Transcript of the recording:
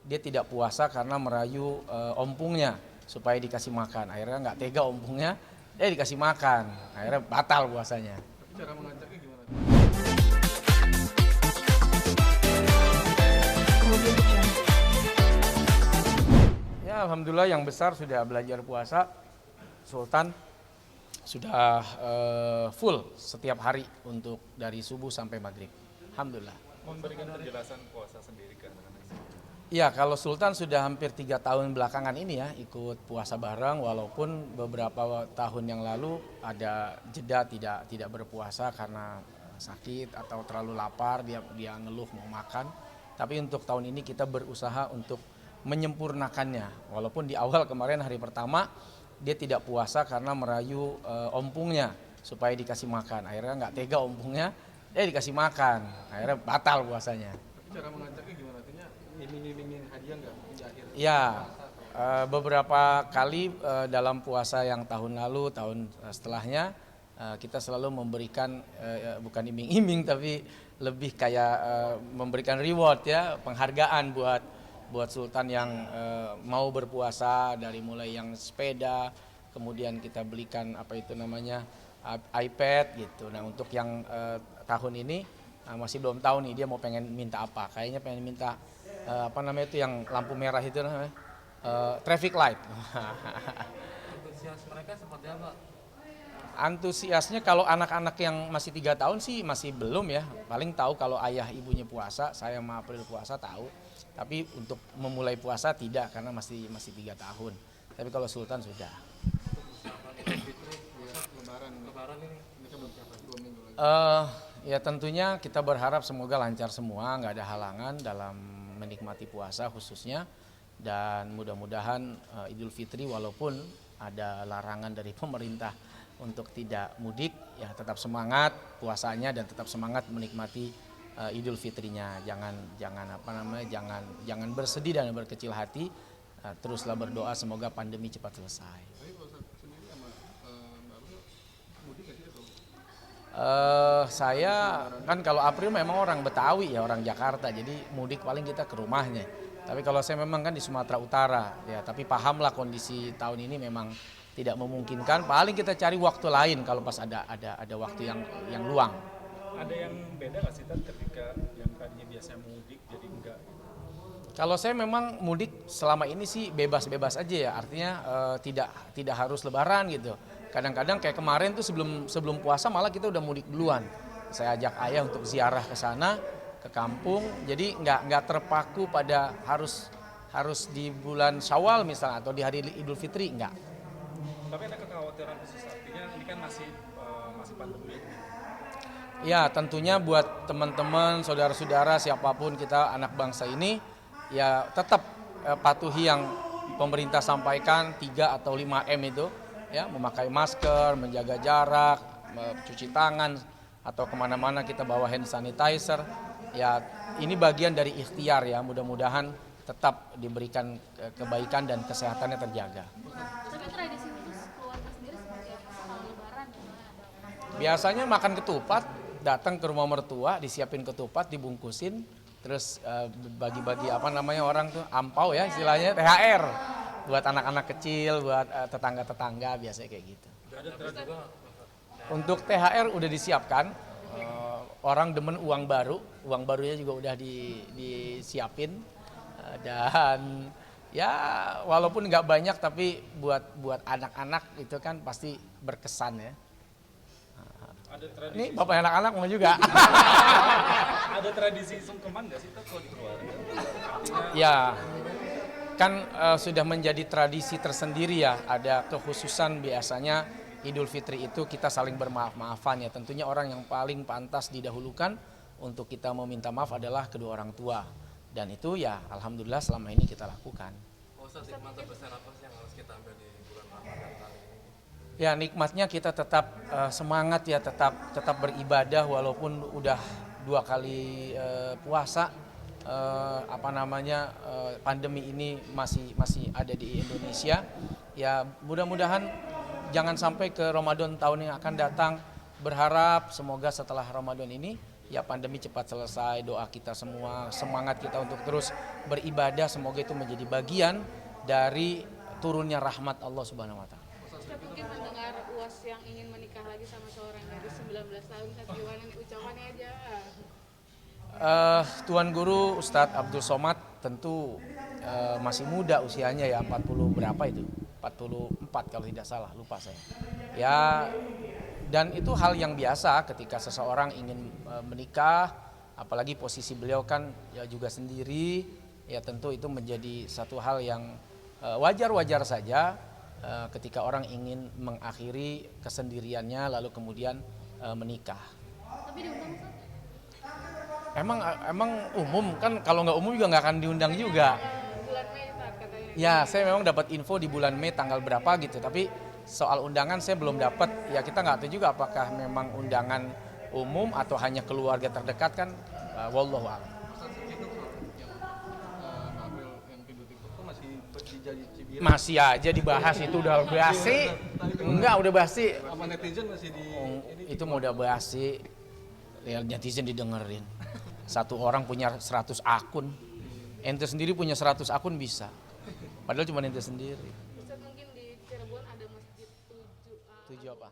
dia tidak puasa karena merayu ompungnya supaya dikasih makan. Akhirnya nggak tega ompungnya, dikasih makan. Akhirnya batal puasanya. Cara mengajaknya gimana? Ya alhamdulillah yang besar sudah belajar puasa. Sultan sudah full setiap hari untuk dari subuh sampai maghrib. Alhamdulillah. Memberikan penjelasan puasa sendiri ke anak-anak. Ya kalau Sultan sudah hampir 3 tahun belakangan ini ya ikut puasa bareng, walaupun beberapa tahun yang lalu ada jeda tidak berpuasa karena sakit atau terlalu lapar, dia ngeluh mau makan. Tapi untuk tahun ini kita berusaha untuk menyempurnakannya. Walaupun di awal kemarin hari pertama dia tidak puasa karena merayu ompungnya supaya dikasih makan. Akhirnya nggak tega ompungnya, dikasih makan. Akhirnya batal puasanya. Tapi cara mengajaknya gimana? Artinya iming-imingin hadiah nggak di akhir? Ya, beberapa kali dalam puasa yang tahun lalu, tahun setelahnya kita selalu memberikan bukan iming-iming tapi lebih kayak memberikan reward ya, penghargaan buat Sultan yang mau berpuasa, dari mulai yang sepeda, kemudian kita belikan apa itu namanya iPad gitu. Nah untuk yang tahun ini masih belum tahu nih dia mau pengen minta apa. Kayaknya pengen minta apa namanya itu yang lampu merah itu namanya traffic light. Antusias mereka seperti apa? Antusiasnya kalau anak-anak yang masih 3 tahun sih masih belum ya. Paling tahu kalau ayah ibunya puasa, saya sama April puasa tahu. Tapi untuk memulai puasa tidak karena masih 3 tahun. Tapi kalau Sultan sudah. Lebaran ini mereka belum siapa 2 minggu lagi. Ya tentunya kita berharap semoga lancar semua, nggak ada halangan dalam menikmati puasa khususnya. Dan mudah-mudahan Idul Fitri walaupun ada larangan dari pemerintah untuk tidak mudik, ya tetap semangat puasanya dan tetap semangat menikmati Idul Fitrinya. Jangan bersedih dan berkecil hati. Teruslah berdoa semoga pandemi cepat selesai. Tapi puasa sendiri sama Mbak April mudik nggak sih atau? Saya kan kalau April memang orang Betawi ya, orang Jakarta, jadi mudik paling kita ke rumahnya. Tapi kalau saya memang kan di Sumatera Utara ya, tapi pahamlah kondisi tahun ini memang tidak memungkinkan. Paling kita cari waktu lain kalau pas ada waktu yang luang. Ada yang beda nggak sih ketika yang tadinya biasanya mudik jadi enggak? Kalau saya memang mudik selama ini sih bebas-bebas aja ya, artinya tidak harus lebaran gitu. Kadang-kadang kayak kemarin tuh sebelum puasa malah kita udah mudik duluan. Saya ajak ayah untuk ziarah ke sana, ke kampung. Jadi nggak terpaku pada harus di bulan Syawal misalnya atau di hari Idul Fitri, enggak. Tapi ada kekhawatiran khusus artinya ini kan masih pandemi. Ya tentunya buat teman-teman, saudara-saudara, siapapun kita anak bangsa ini ya tetap patuhi yang pemerintah sampaikan 3 atau 5M itu ya, memakai masker, menjaga jarak, mencuci tangan, atau kemana-mana kita bawa hand sanitizer. Ya ini bagian dari ikhtiar ya, mudah-mudahan tetap diberikan kebaikan dan kesehatannya terjaga. Tapi tradisi khusus keluarga sendiri seperti apa kalau lebaran gimana? Biasanya makan ketupat, datang ke rumah mertua, disiapin ketupat, dibungkusin, terus bagi-bagi apa namanya orang tuh ampau ya istilahnya, THR buat anak-anak kecil, buat tetangga-tetangga, biasanya kayak gitu. Untuk THR udah disiapkan, orang demen uang barunya juga udah disiapin, dan ya walaupun nggak banyak tapi buat anak-anak itu kan pasti berkesan ya. Ada tradisi. Ini bapak anak-anak mau juga. Ada tradisi sungkeman nggak sih kalau di keluarga? Artinya Ya, kan sudah menjadi tradisi tersendiri ya. Ada kekhususan biasanya Idul Fitri itu kita saling bermaaf-maafan ya. Tentunya orang yang paling pantas didahulukan untuk kita meminta maaf adalah kedua orang tua. Dan itu ya alhamdulillah selama ini kita lakukan. Ustaz, hikmah terbesar apa sih yang harus kita ambil di bulan Ramadan kali ini? Ya nikmatnya kita tetap semangat ya, tetap beribadah walaupun udah 2 kali puasa. Pandemi ini masih ada di Indonesia. Ya mudah-mudahan jangan sampai ke Ramadan tahun yang akan datang. Berharap semoga setelah Ramadan ini ya pandemi cepat selesai, doa kita semua, semangat kita untuk terus beribadah, semoga itu menjadi bagian dari turunnya rahmat Allah Subhanahu wa taala. Ustaz mungkin mendengar UAS yang ingin menikah lagi sama seorang gadis 19 tahun, Ustaz gimana nih ucapannya aja? Tuan Guru Ustadz Abdul Somad tentu masih muda usianya ya, 40 berapa itu? 44 kalau tidak salah, lupa saya. Ya, dan itu hal yang biasa ketika seseorang ingin menikah, apalagi posisi beliau kan ya juga sendiri, ya tentu itu menjadi satu hal yang wajar-wajar saja ketika orang ingin mengakhiri kesendiriannya lalu kemudian menikah. Tapi diundang Ustaz? Emang umum kan, kalau nggak umum juga nggak akan diundang juga. Bulan Mei Ustaz katanya. Ya, saya memang dapat info di bulan Mei tanggal berapa gitu, tapi soal undangan saya belum dapat. Ya kita nggak tahu juga apakah memang undangan umum atau hanya keluarga terdekat kan, wallahu a'lam. Ustaz itu yang ngambil yang video TikTok tuh masih jadi cibiran. Masih aja dibahas, itu udah basi. Enggak, udah basi. Sama netizen masih di Itu mau udah basi. Ya netizen didengerin. Satu orang punya 100 akun. Ente sendiri punya 100 akun bisa. Padahal cuma ente sendiri. Ustaz mungkin di Cirebon ada masjid 7A. 7 apa?